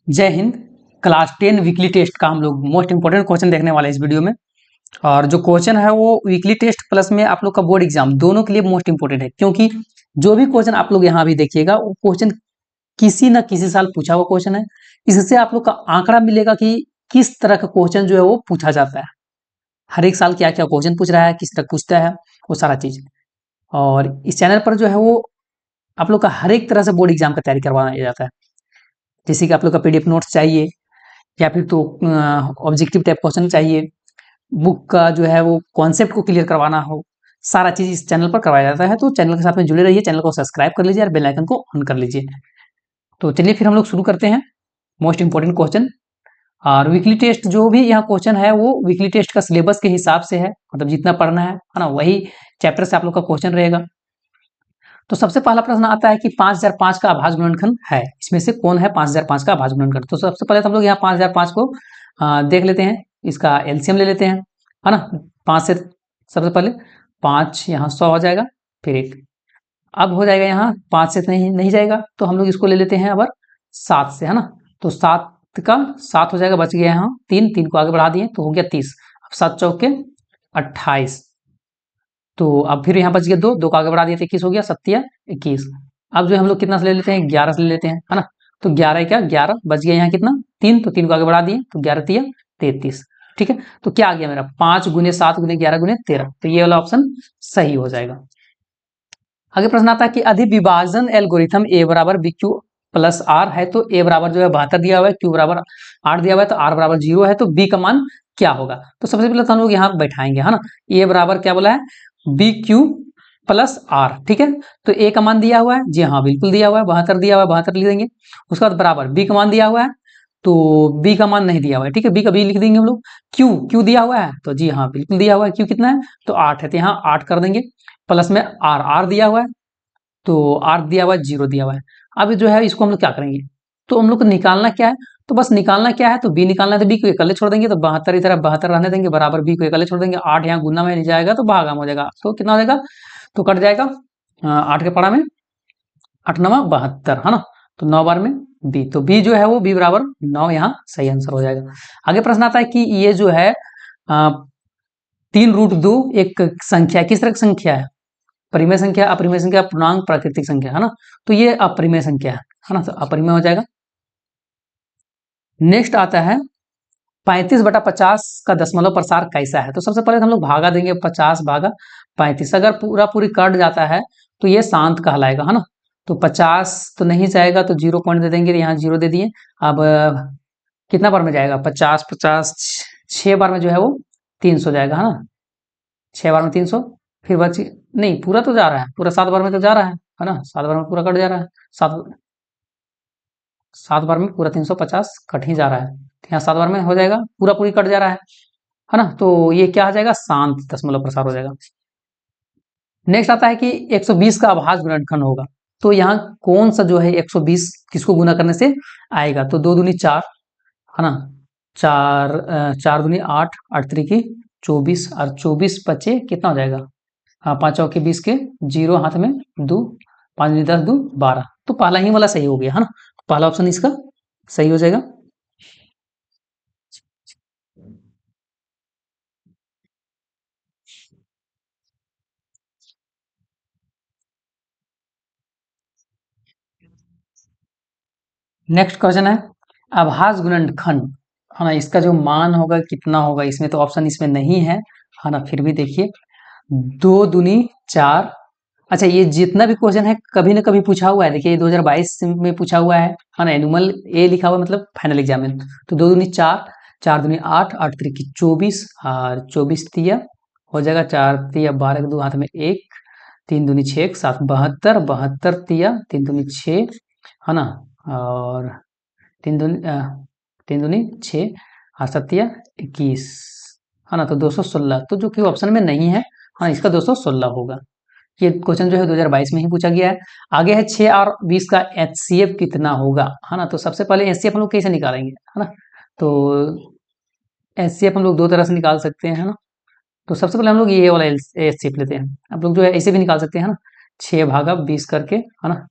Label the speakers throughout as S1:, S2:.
S1: जय Hind. Class 10 weekly test का हम लोग मोस्ट इंपोर्टेंट क्वेश्चन देखने वाले हैं इस वीडियो में। और जो क्वेश्चन है वो वीकली टेस्ट प्लस में आप लोग का बोर्ड एग्जाम दोनों के लिए मोस्ट इंपोर्टेंट है, क्योंकि जो भी क्वेश्चन आप लोग यहाँ भी देखिएगा वो क्वेश्चन किसी न किसी साल पूछा हुआ क्वेश्चन है। इससे आप लोग का आंकड़ा मिलेगा कि किस तरह का क्वेश्चन जो है वो पूछा जाता है, हर एक साल क्या क्या क्वेश्चन पूछ रहा है, किस तरह पूछता है, वो सारा चीज। और इस चैनल पर जो है वो आप लोग का हर एक तरह से बोर्ड एग्जाम का तैयारी करवाया जाता है। जैसे कि आप लोग का पीडीएफ नोट्स चाहिए या फिर तो ऑब्जेक्टिव टाइप क्वेश्चन चाहिए, बुक का जो है वो कॉन्सेप्ट को क्लियर करवाना हो, सारा चीज इस चैनल पर करवाया जाता है। तो चैनल के साथ में जुड़े रहिए, चैनल को सब्सक्राइब कर लीजिए और बेल आइकन को ऑन कर लीजिए। तो चलिए फिर हम लोग शुरू करते हैं मोस्ट इंपोर्टेंट क्वेश्चन। और वीकली टेस्ट जो भी यहाँ क्वेश्चन है वो वीकली टेस्ट का सिलेबस के हिसाब से है, मतलब जितना पढ़ना है ना वही चैप्टर से आप लोग का क्वेश्चन रहेगा। तो सबसे पहला प्रश्न आता है कि 5005 का अभाज्य गुणनखंड है, इसमें से कौन है 5005 का अभाज्य गुणनखंड। तो सबसे पहले तो हम लोग यहाँ 5005 को देख लेते हैं, इसका एलसीएम ले लेते हैं, है ना। 5 से सबसे पहले 5 यहाँ 100 हो जाएगा, फिर 1 अब हो जाएगा, यहाँ 5 से नहीं जाएगा तो हम लोग इसको ले लेते हैं अब 7 से, है ना। तो 7 का 7 हो जाएगा, बच गया यहाँ 3 को आगे बढ़ा दिए तो हो गया 30। अब 7 चौके 28, तो अब फिर यहाँ बच गया 2 को आगे बढ़ा दिए तो 21 हो गया, 7 21। अब जो हम लोग कितना से ले लेते हैं, 11 से ले लेते हैं, है ना। तो 11 क्या 11 बच गया, यहाँ कितना 3, तो 3 को आगे बढ़ा दिए तो 11 3 33। ठीक है, तो क्या आ गया मेरा 5 गुने 7 गुने 11 गुने 13, तो ये वाला ऑप्शन सही हो जाएगा। आगे प्रश्न आता है कि अधिविभाजन एल्गोरिथम ए बराबर बी क्यू प्लस आर है, तो ए बराबर जो है 72 दिया हुआ है, क्यू बराबर 8 दिया हुआ है, तो आर बराबर 0 है, तो बी का मान क्या होगा। तो सबसे पहले तो हम लोग यहाँ बैठाएंगे, है ना। ए बराबर क्या बोला है, बी क्यू प्लस आर, ठीक है। तो ए का मान दिया हुआ है, जी हाँ बिल्कुल दिया हुआ है, 72 दिया हुआ है, 72 लिख देंगे। उसके बाद बराबर बी का मान दिया हुआ है, तो बी का मान नहीं दिया हुआ है, ठीक है, बी का बी लिख देंगे हम लोग। क्यू क्यू दिया हुआ है, तो जी हाँ बिल्कुल दिया हुआ है, क्यू कितना है तो 8 है, तो यहाँ 8 कर देंगे। प्लस में आर आर दिया हुआ है, तो आर दिया हुआ है, 0 दिया हुआ है। अब जो है इसको हम लोग क्या करेंगे, तो हम लोग को निकालना क्या है, तो बस निकालना क्या है, तो बी निकालना है, तो बी को अकेले छोड़ देंगे, तो 72 इधर 72 रहने देंगे, बराबर बी को अकेले छोड़ देंगे, 8 यहाँ गुना में नहीं जाएगा तो भागाम हो जाएगा, तो कितना हो जाएगा, तो कट जाएगा 8 के पड़ा में 8 9 72, है ना। तो 9 बार में बी, तो बी जो है वो बी बराबर 9 यहाँ सही आंसर हो जाएगा। आगे प्रश्न आता है कि ये जो है 3√2 एक संख्या किस तरह की संख्या है, परिमेय संख्या, अपरिमेय संख्या, पूर्णांक, प्राकृतिक संख्या, है ना। तो ये अपरिमेय संख्या है ना, तो अपरिमेय हो जाएगा। नेक्स्ट आता है 35/50 का दशमलव प्रसार कैसा है। तो सबसे पहले हम लोग भागा देंगे, 50 भागा 35, अगर पूरा पूरी कट जाता है तो ये शांत कहलाएगा, है ना। तो 50 तो नहीं जाएगा, तो 0 पॉइंट दे देंगे, यहाँ 0 दे दिए। अब कितना बार में जाएगा, 50 50 6 बार में जो है वो 300 जाएगा, है ना। 6 बार में 300, फिर बच नहीं, पूरा तो जा रहा है, पूरा 7 बार में तो जा रहा है ना, 7 बार में पूरा कट जा रहा है, 7 बार में पूरा 350 कट ही जा रहा है, तो यहाँ 7 बार में हो जाएगा, पूरा पूरी कट जा रहा है ना। तो ये क्या आ जाएगा, शांत दशमलव प्रसार हो जाएगा। नेक्स्ट आता है कि 120 का अभाज्य गुणनखंड होगा, तो यहाँ कौन सा जो है 120 किसको गुना करने से आएगा, तो 2 दूनी 4, है ना, 4 दूनी 8, 8 त्रिकी 24, और 24 बचे कितना हो जाएगा, हाँ 5 चौके 20 के 0 हाथ में 2, 5 दूनी 10 2 12, तो पहला ही वाला सही हो गया, है ना। पहला ऑप्शन इसका सही हो जाएगा। नेक्स्ट क्वेश्चन है अभाज्य गुणनखंड, है ना, इसका जो मान होगा कितना होगा, इसमें तो ऑप्शन इसमें नहीं है ना, फिर भी देखिए 2 दूनी 4। अच्छा, ये जितना भी क्वेश्चन है कभी ना कभी पूछा हुआ है, देखिए ये 2022 में पूछा हुआ है ना, एनुअल ए लिखा हुआ है, मतलब फाइनल एग्जाम में। तो 2 दूनी 4, 4 दूनी 8, 8 त्रिकी 24, और 24 तिया हो जाएगा, 4 तिया 12 के 2 हाथ में 1, 3 दूनी 6 7 72, 72 तिया 3 दूनी 6, है ना, और 3 दूनी 6, और 7 21, है ना, तो 216, तो जो कि ऑप्शन में नहीं है, हाँ इसका 216 होगा। ये क्वेश्चन जो है 2022 में ही पूछा गया है। आगे है 6 और 20 का एचसीएफ कितना होगा, है ना। तो सबसे पहले एचसीएफ हम लोग कैसे निकालेंगे, है ना। तो एचसीएफ हम लोग दो तरह से निकाल सकते हैं, है ना। तो सबसे पहले हम लोग ये वाला एचसीएफ लेते हैं, आप लोग जो है ऐसे भी निकाल सकते हैं, है ना, 6 भागा 20 करके, है ना।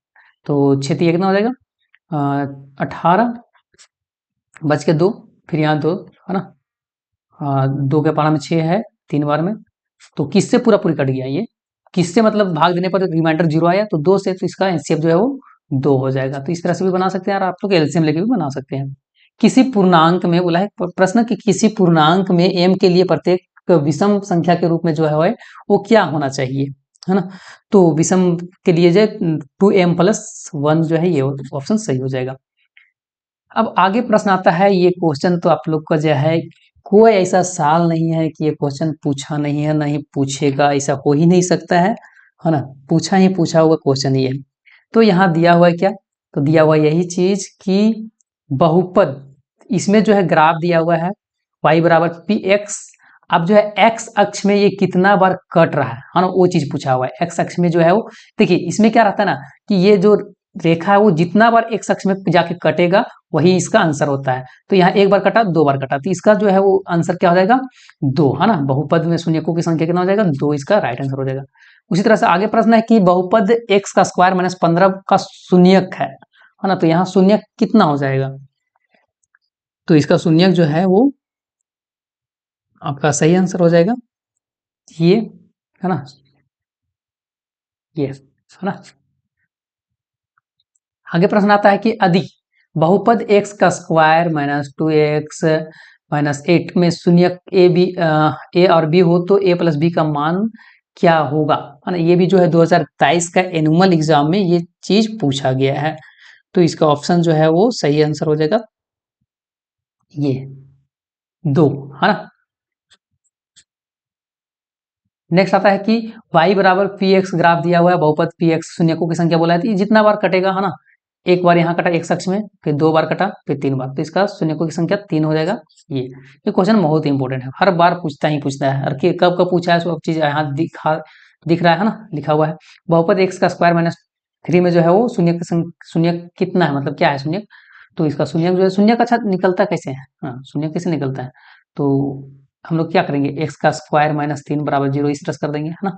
S1: तो 6 तिया कितना हो जाएगा, 18 बच के 2, फिर यहाँ 2 है ना, 2 के पारा में 6 है 3 बार में, तो किससे पूरा पूरी कट गया ये, किससे मतलब भाग देने पर रिमाइंडर 0 आया, तो 2 से, तो इसका एचसीएफ जो है वो 2 हो जाएगा। तो इस तरह से भी बना सकते हैं, और आप लोग एलसीएम लेके भी बना सकते हैं। किसी पूर्णांक में बोला है प्रश्न कि किसी पूर्णांक में एम के लिए प्रत्येक विषम संख्या के रूप में जो है वो क्या होना चाहिए, है ना। तो विषम के लिए जो 2m+1 जो है ये ऑप्शन सही हो जाएगा। अब आगे प्रश्न आता है, ये क्वेश्चन तो आप लोग का जो है कोई ऐसा साल नहीं है कि ये क्वेश्चन पूछा नहीं है, नहीं पूछेगा, ऐसा हो ही नहीं सकता है ना, पूछा ही पूछा हुआ क्वेश्चन ही है। तो यहाँ दिया हुआ है क्या, तो दिया हुआ यही चीज कि बहुपद, इसमें जो है ग्राफ दिया हुआ है y बराबर पी एक्स। अब जो है एक्स अक्ष में ये कितना बार कट रहा है ना, वो चीज पूछा हुआ है। एक्स अक्ष में जो है वो, देखिए इसमें क्या रहता है ना कि ये जो रेखा है वो जितना बार एक्स अक्ष में जाके कटेगा वही इसका आंसर होता है। तो यहाँ एक बार कटा, 2 बार कटा, तो इसका जो है वो आंसर क्या हो जाएगा, 2, है ना। बहुपद में शून्यकों की संख्या कितना हो जाएगा, 2, इसका राइट आंसर हो जाएगा। उसी तरह से आगे प्रश्न है कि बहुपद एक्स का स्क्वायर माइनस 15 का शून्यक है ना, तो यहाँ शून्यक कितना हो जाएगा, तो इसका शून्यक जो है वो आपका सही आंसर हो जाएगा ये, है ना, ये, है ना। आगे प्रश्न आता है कि यदि बहुपद x का स्क्वायर माइनस 2x माइनस 8 में शून्य ए और बी हो तो a प्लस बी का मान क्या होगा, है ना। ये भी जो है 2023 का एनुअल एग्जाम में ये चीज पूछा गया है। तो इसका ऑप्शन जो है वो सही आंसर हो जाएगा ये 2, है ना। नेक्स्ट आता है कि y बराबर पी एक्स ग्राफ दिया हुआ है, बहुपद पी एक्स शून्यकों की संख्या बोला है, तो ये जितना बार कटेगा, है ना, एक बार यहाँ कटा एक्स अक्ष में, फिर 2 बार कटा, फिर 3 बार, तो इसका शून्यकों की संख्या 3 हो जाएगा। ये क्वेश्चन बहुत इंपॉर्टेंट है, हर बार पूछता है, और कब कब पूछा है सब चीज यहाँ दिख रहा है ना, लिखा हुआ है। बहुपद एक्स का स्क्वायर माइनस 3 में जो है वो शून्य कितना है, मतलब क्या है शून्य, तो इसका शून्य जो है, शून्य अच्छा निकलता कैसे है, हाँ शून्य कैसे निकलता है, तो हम लोग क्या करेंगे, एक्स का स्क्वायर माइनस 3 बराबर 0 इस तरह कर देंगे, है ना।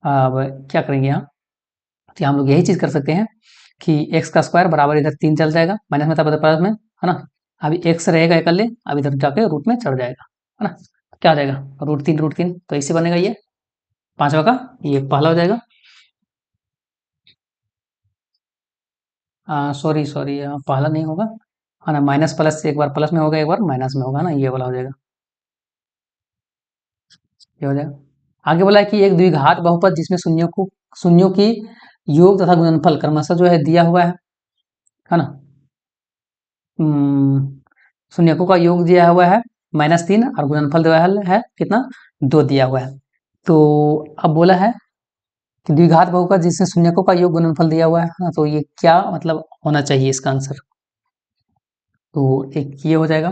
S1: अब क्या करेंगे यहाँ, तो हम लोग यही चीज कर सकते हैं कि एक्स का स्क्वायर बराबर इधर 3 चल जाएगा, माइनस में था प्लस में, है ना। अभी एक्स रहेगा इकल्ले, अब इधर जाके रूट में चढ़ जाएगा, है ना। क्या हो जाएगा, √3, तो इससे बनेगा ये पांचवा का, ये पहला हो जाएगा। सॉरी सॉरी, पहला नहीं होगा, है ना, माइनस प्लस से एक बार प्लस में होगा, एक बार माइनस में होगा ना, ये वाला हो जाएगा, ये हो जाएगा। आगे बोला है कि एक द्विघात बहुपद जिसमें शून्यों की योग तथा गुणनफल क्रमशः जो है दिया हुआ है ना। शून्यकों का योग दिया हुआ है -3 और गुणनफल दिया है कितना, 2 दिया हुआ है। तो अब बोला है कि द्विघात बहुपद जिसमें शून्यकों का योग गुणनफल दिया हुआ है ना, तो ये क्या मतलब होना चाहिए इसका आंसर, तो एक ये हो जाएगा,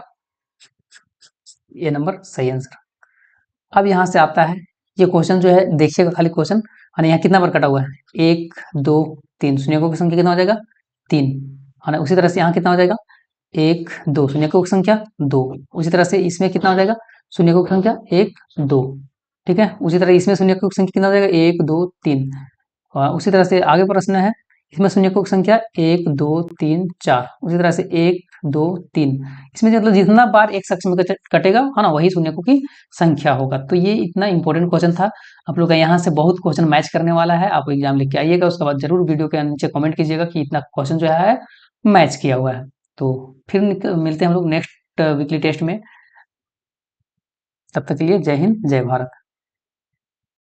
S1: ये नंबर सही आंसर। अब यहाँ से आता है ये क्वेश्चन जो है, देखिएगा खाली क्वेश्चन, और यहाँ कितना बार कटा हुआ है, 1 2 3, शून्यकों की संख्या कितना हो जाएगा, 3, है ना। उसी तरह से यहाँ कितना हो जाएगा, 1 2, शून्यकों की संख्या 2, उसी तरह से इसमें कितना हो जाएगा, शून्यकों की संख्या 1 2, ठीक है। उसी तरह इसमें शून्यकों की संख्या कितना हो जाएगा, 1 2 3, और उसी तरह से आगे प्रश्न है, इसमें शून्यकों की संख्या 1 2 3 4, उसी तरह से 1 2 3, इसमें मतलब जितना बार एक शख्स में कटेगा, है ना, वही शून्यकों की संख्या होगा। तो ये इतना इंपॉर्टेंट क्वेश्चन था आप लोग का, यहाँ से बहुत क्वेश्चन मैच करने वाला है, आप एग्जाम लिख के आइएगा, उसके बाद जरूर वीडियो के नीचे कमेंट कीजिएगा कि इतना क्वेश्चन जो है मैच किया हुआ है। तो फिर मिलते हैं हम लोग नेक्स्ट वीकली टेस्ट में, तब तक के लिए जय हिंद जय भारत।